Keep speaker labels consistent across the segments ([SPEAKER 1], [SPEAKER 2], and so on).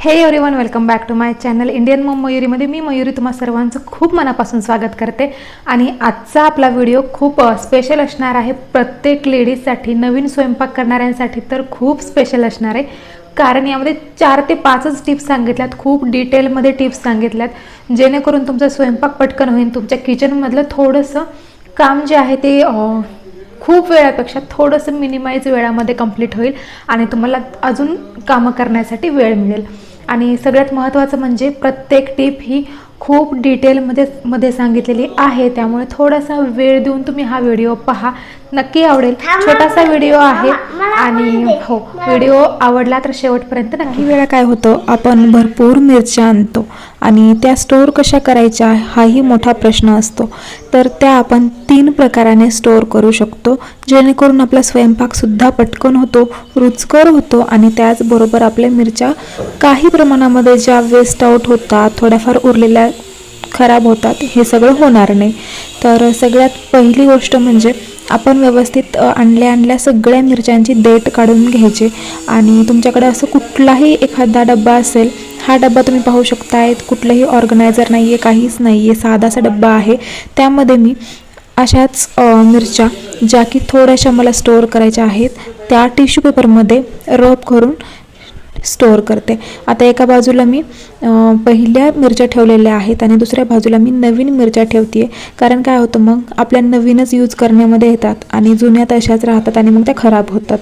[SPEAKER 1] हे everyone, welcome back to my channel Indian mom मयुरीमध्ये मी मयुरी तुम्हा सर्वांचं खूप मनापासून स्वागत करते. आणि आजचा आपला व्हिडिओ खूप स्पेशल असणार आहे. प्रत्येक लेडीजसाठी, नवीन स्वयंपाक करणाऱ्यांसाठी तर खूप स्पेशल असणार आहे. कारण यामध्ये 4 ते 5च टिप्स सांगितल्यात, खूप डिटेलमध्ये टिप्स सांगितल्यात, जेणेकरून तुमचा स्वयंपाक पटकन होईल. तुमच्या किचनमधलं थोडंसं काम जे आहे ते खूप वेळापेक्षा थोडंसं मिनिमाइज वेळामध्ये कंप्लीट होईल आणि तुम्हाला अजून कामं करण्यासाठी वेळ मिळेल. आणि सगळ्यात महत्त्वाचं म्हणजे प्रत्येक टिप ही खूप डिटेलमध्ये सांगितलेली आहे. त्यामुळे थोडासा वेळ देऊन तुम्ही हा व्हिडिओ पहा, नक्की आवडेल. छोटासा व्हिडिओ आहे आणि हो, व्हिडिओ आवडला तर शेवटपर्यंत नक्की. वेळा काय होतं, आपण भरपूर मिरच्या आणतो आणि त्या स्टोअर कशा करायच्या हाही मोठा प्रश्न असतो. तर त्या आपण 3 प्रकाराने स्टोअर करू शकतो, जेणेकरून आपला स्वयंपाकसुद्धा पटकन होतो, रुचकर होतो आणि त्याचबरोबर आपल्या मिरच्या काही प्रमाणामध्ये ज्या वेस्ट आउट होतात, थोड्याफार उरलेल्या खराब होतात, हे सगळं होणार नाही. तर सगळ्यात पहिली गोष्ट म्हणजे आपण व्यवस्थित आणल्या सगळ्या मिरच्यांची देठ काढून घ्यायची. आणि तुमच्याकडे असं कुठलाही एखादा डब्बा असेल, हा डब्बा तुम्ही पाहू शकताय, कुठलंही ऑर्गनायझर नाही आहे, काहीच नाही आहे, साधासा डब्बा आहे. त्यामध्ये मी अशाच मिरच्या ज्या की थोड्याशा मला स्टोअर करायच्या आहेत, त्या टिश्यू पेपरमध्ये रब करून स्टोअर करते. आता एका बाजूला मी पहिल्या मिरच्या ठेवलेल्या आहेत आणि दुसऱ्या बाजूला मी नवीन मिरच्या ठेवते. कारण काय होतं, मग आपल्या नवीनच यूज करण्यामध्ये येतात आणि जुन्या तशाच राहतात आणि मग त्या खराब होतात.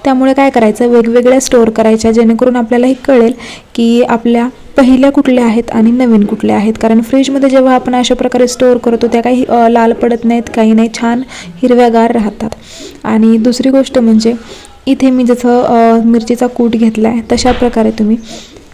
[SPEAKER 1] त्यामुळे काय करायचं, वेगवेगळ्या स्टोअर करायच्या, जेणेकरून आपल्यालाही कळेल की आपल्या पहिल्या कुठल्या आहेत आणि नवीन कुठल्या आहेत. कारण फ्रीजमध्ये जेव्हा आपण अशा प्रकारे स्टोअर करतो, त्या काही लाल पडत नाहीत, काही नाही, छान हिरव्यागार राहतात. आणि दुसरी गोष्ट म्हणजे इथे मी जसं मिरचीचा कूट घेतला आहे, तशा प्रकारे तुम्ही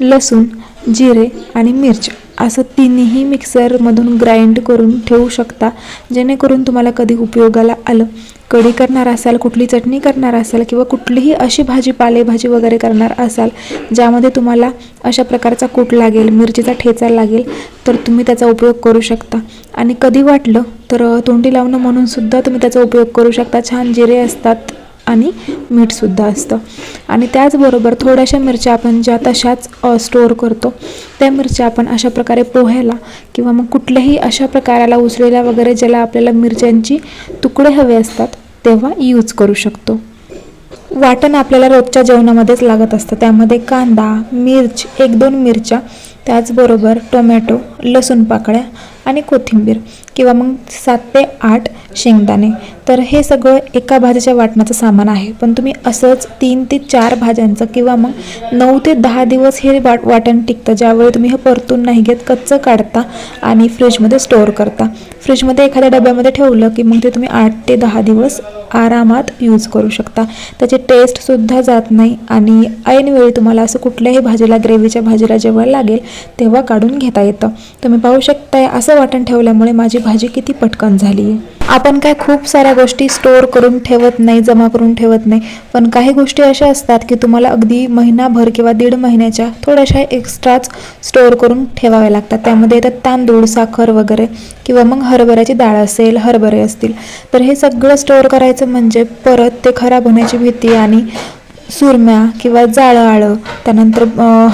[SPEAKER 1] लसूण, जिरे आणि मिरची असं तिन्ही मिक्सरमधून ग्राइंड करून ठेवू शकता, जेणेकरून तुम्हाला कधी उपयोगाला आलं. कढी करणार असाल, कुठली चटणी करणार असाल किंवा कुठलीही अशी पालेभाजी वगैरे करणार असाल ज्यामध्ये तुम्हाला अशा प्रकारचा कूट लागेल, मिरचीचा ठेचा लागेल, तर तुम्ही त्याचा उपयोग करू शकता. आणि कधी वाटलं तर तोंडी लावणं म्हणून सुद्धा तुम्ही त्याचा उपयोग करू शकता. छान जिरे असतात आणि मीठसुद्धा असतं. आणि त्याचबरोबर थोड्याशा मिरच्या आपण ज्या तशाच स्टोअर करतो, त्या मिरच्या आपण अशा प्रकारे पोह्याला किंवा मग कुठल्याही अशा प्रकाराला, उसळीला वगैरे ज्याला आपल्याला मिरच्यांची तुकडे हवे असतात तेव्हा यूज करू शकतो. वाटण आपल्याला रोजच्या जेवणामध्येच लागत असतं. त्यामध्ये कांदा, मिर्च, 1-2 मिरच्या, त्याचबरोबर टोमॅटो, लसूण पाकळ्या आणि कोथिंबीर किंवा मग 7 ते 8 शेंगदाणे. तर हे सगळं एका भाजीच्या वाटणाचं सामान आहे. पण तुम्ही असंच 3 ते 4 भाज्यांचं किंवा मग 9 ते 10 दिवस हे वाटण टिकतं, ज्यावेळी तुम्ही हे परतून नाही घेत, कच्चं काढता आणि फ्रीजमध्ये स्टोअर करता. फ्रीजमध्ये एखाद्या डब्यामध्ये ठेवलं की मग ते तुम्ही 8 ते 10 दिवस आरामात यूज करू शकता. त्याची टेस्टसुद्धा जात नाही आणि ऐनवेळी तुम्हाला असं कुठल्याही भाजीला, ग्रेव्हीच्या भाजीला जेव्हा लागेल तेव्हा काढून घेता येतं. तुम्ही पाहू शकताय, असं वाटण ठेवल्यामुळे माझी भाजी किती पटकन झाली आहे. आपण काय खूप साऱ्या गोष्टी स्टोअर करून ठेवत नाही, जमा करून ठेवत नाही, पण काही गोष्टी अशा असतात की तुम्हाला अगदी महिनाभर किंवा 1.5 महिन्याच्या थोड्याशा एक्स्ट्राच स्टोअर करून ठेवाव्या लागतात. त्यामध्ये येतात तांदूळ, साखर वगैरे किंवा मग हरभऱ्याची डाळ असेल, हरभरे असतील. तर हे सगळं स्टोअर करायचं म्हणजे परत ते खराब होण्याची भीती आणि सुरम्या किंवा जाळं आळं, त्यानंतर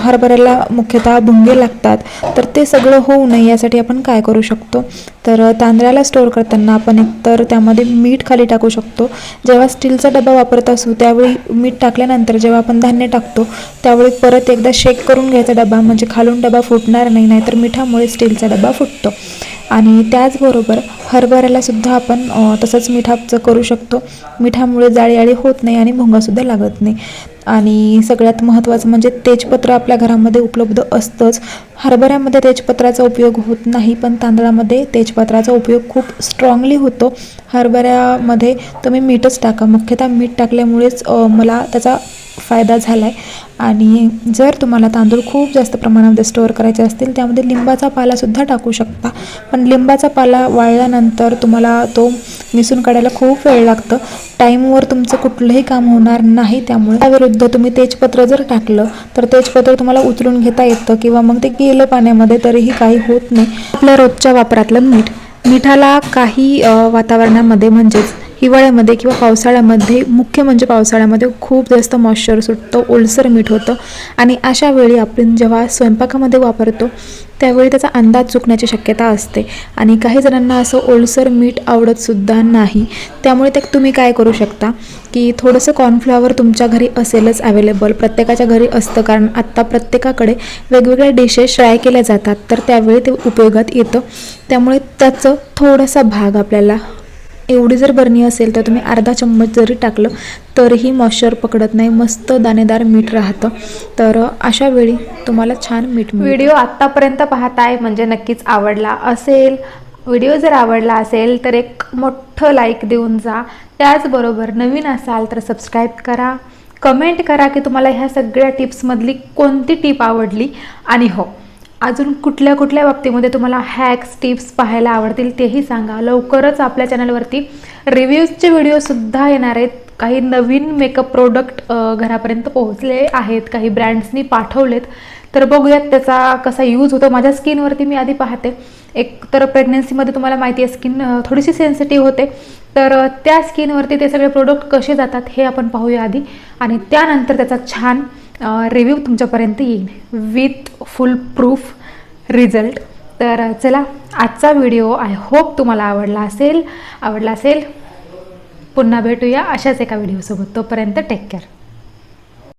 [SPEAKER 1] हरभऱ्याला मुख्यतः भुंगे लागतात. तर ते सगळं होऊ नये यासाठी आपण काय करू शकतो, तर तांदळाला स्टोअर करताना आपण एकतर त्यामध्ये मीठ खाली टाकू शकतो. जेव्हा स्टीलचा डबा वापरत असू त्यावेळी मीठ टाकल्यानंतर जेव्हा आपण धान्य टाकतो त्यावेळी परत एकदा शेक करून घ्यायचा डबा, म्हणजे खालून डबा फुटणार नाही, नाहीतर मिठामुळे स्टीलचा डबा फुटतो. आणि त्याचबरोबर हरभऱ्यालासुद्धा आपण तसंच मिठाचं करू शकतो. मिठामुळे जाळी होत नाही आणि भुंगासुद्धा लागत नाही. आणि सगळ्यात महत्त्वाचं म्हणजे तेजपत्र आपल्या घरामध्ये उपलब्ध असतंच. हरभऱ्यामध्ये तेजपत्राचा उपयोग होत नाही, पण तांदळामध्ये तेजपत्राचा उपयोग खूप स्ट्रॉंगली होतो. हरभऱ्यामध्ये तुम्ही मीठच टाका, मुख्यतः मीठ टाकल्यामुळेच मला त्याचा फायदा झाला आहे. आणि जर तुम्हाला तांदूळ खूप जास्त प्रमाणामध्ये स्टोअर करायचे असतील, त्यामध्ये लिंबाचा पालासुद्धा टाकू शकता. पण लिंबाचा पाला वाळल्यानंतर तुम्हाला तो मिसून काढायला खूप वेळ लागतं, टाईमवर तुमचं कुठलंही काम होणार नाही. त्यामुळे त्याविरुद्ध तुम्ही तेजपत्र जर टाकलं तर तेजपत्र तुम्हाला उचलून घेता येतं किंवा मग ते गेलं पाण्यामध्ये तरीही काही होत नाही. आपल्या रोजच्या वापरातलं मीठ, मिठाला काही वातावरणामध्ये म्हणजेच हिवाळ्यामध्ये किंवा पावसाळ्यामध्ये, मुख्य म्हणजे पावसाळ्यामध्ये खूप जास्त मॉइश्चर सुटतं, ओलसर मीठ होतं आणि अशा वेळी आपण जेव्हा स्वयंपाकामध्ये वापरतो त्यावेळी त्याचा अंदाज चुकण्याची शक्यता असते आणि काही जणांना असं ओलसर मीठ आवडतसुद्धा नाही. त्यामुळे ते तुम्ही काय करू शकता की थोडंसं कॉर्नफ्लॉवर तुमच्या घरी असेलच अवेलेबल, प्रत्येकाच्या घरी असतं, कारण आत्ता प्रत्येकाकडे वेगवेगळ्या डिशेस ट्राय केल्या जातात, तर त्यावेळी ते उपयोगात येतं. त्यामुळे त्याचं थोडासा भाग आपल्याला, एवढी जर बरणी असेल तर तुम्ही अर्धा चम्मच जरी टाकलं तरीही मॉइश्चर पकडत नाही, मस्त दाणेदार मीठ राहतं. तर अशा वेळी तुम्हाला छान मीठ मिळतं. व्हिडिओ आत्तापर्यंत पाहताय म्हणजे नक्कीच आवडला असेल. व्हिडिओ जर आवडला असेल तर एक मोठं लाईक देऊन जा. त्याचबरोबर नवीन असाल तर सबस्क्राईब करा, कमेंट करा की तुम्हाला ह्या सगळ्या टिप्समधली कोणती टिप आवडली आणि हो, अजून कुठल्या कुठल्या बाबतीमध्ये तुम्हाला हॅक्स टिप्स पाहायला आवडतील तेही सांगा. लवकरच आपल्या चॅनलवरती रिव्ह्यूजचे व्हिडिओसुद्धा येणार आहेत. काही नवीन मेकअप प्रोडक्ट घरापर्यंत पोहोचले आहेत, काही ब्रँड्सनी पाठवलेत, तर बघूयात त्याचा कसा यूज होतो. माझ्या स्किनवरती मी आधी पाहते. एक तर प्रेग्नन्सीमध्ये तुम्हाला माहिती आहे स्किन थोडीशी सेन्सिटिव्ह होते, तर त्या स्किनवरती ते सगळे प्रोडक्ट कसे जातात हे आपण पाहूया आधी आणि त्यानंतर त्याचा छान रिव्ह्यू तुमच्यापर्यंत येईल विथ फुल प्रूफ रिझल्ट. तर चला, आजचा व्हिडिओ आय होप तुम्हाला आवडला असेल. पुन्हा भेटूया अशाच एका व्हिडिओसोबत. तोपर्यंत टेक केअर.